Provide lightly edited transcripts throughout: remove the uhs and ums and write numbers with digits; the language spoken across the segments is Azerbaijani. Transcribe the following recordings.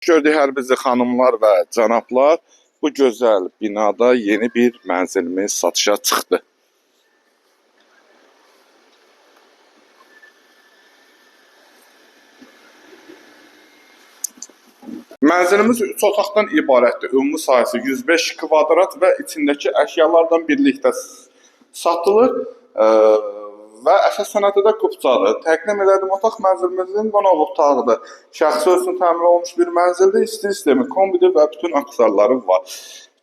Gördük hər bizi xanımlar və cənablar, bu gözəl binada yeni bir mənzilimiz satışa çıxdı. Mənzilimiz 3 otaqdan ibarətdir. Ümumi sahəsi 105 kvadrat və içindəki əşyalardan birlikdə satılır və əsas sənədi də kupçadır. Təqdim elədim otaq mənzilimizin qonaq otağıdır. Şəxsi üçün təmin olunmuş bir mənzildir. İsti sistemi, kombidir və bütün aksarları var.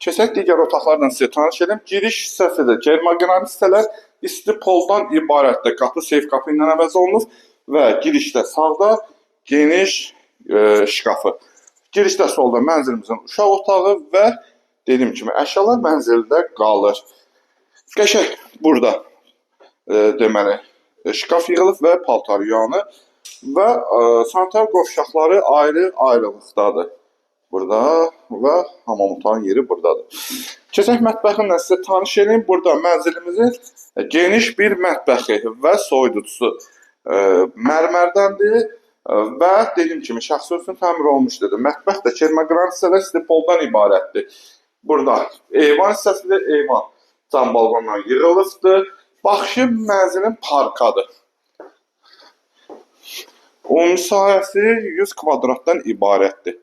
Keçək digər otaqlardan sizə tanış edim. Giriş hissəsidir. Germaqinali hissələr isti poldan ibarətdir. Qapı seyf qapı ilə əvəz olunur və girişdə sağda geniş şkafı. Girişdə solda mənzilimizin uşaq otağı və dediyim kimi əşyalar mənzildə qalır. Qəşəng burada deməli şkaf yığılıb və paltar yuyanı və sanitar qovşaqları ayrı-ayrılıqdadır. Burada və hamam otağın yeri buradadır. Keçək mətbəximlə sizə tanış edeyim. Burada mənzilimizin geniş bir mətbəxi və soyuducusu mərmərdəndir. Və dediyim kimi şəxsi üçün təmir olmuşdur. Mətbəx də kermaqran hissələr stipoldan ibarətdir. Burada eyvan hissəsidir, eyvan cam balqondan yığılıbdır. Baxışı mənzilin parkadır. Ümumi sahəsi 100 kvadratdan ibarətdir.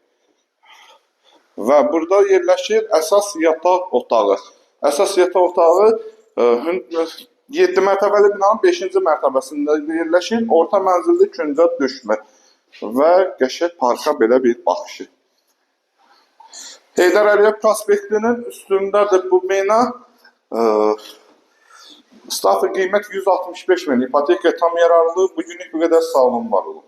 Və burada yerləşir əsas yataq otağı. Əsas yataq otağı 7 mərtəbəli binanın 5-ci mərtəbəsində yerləşir. Orta mənzilli küncə düşmür. Və qəşəng parka belə bir baxışı. Heydər Əliyev prospektinin üstündədir bu bina. Stafı qiymət 165 min. İpoteka tam yararlı. Bugünlük bu qədər sağlam var olun.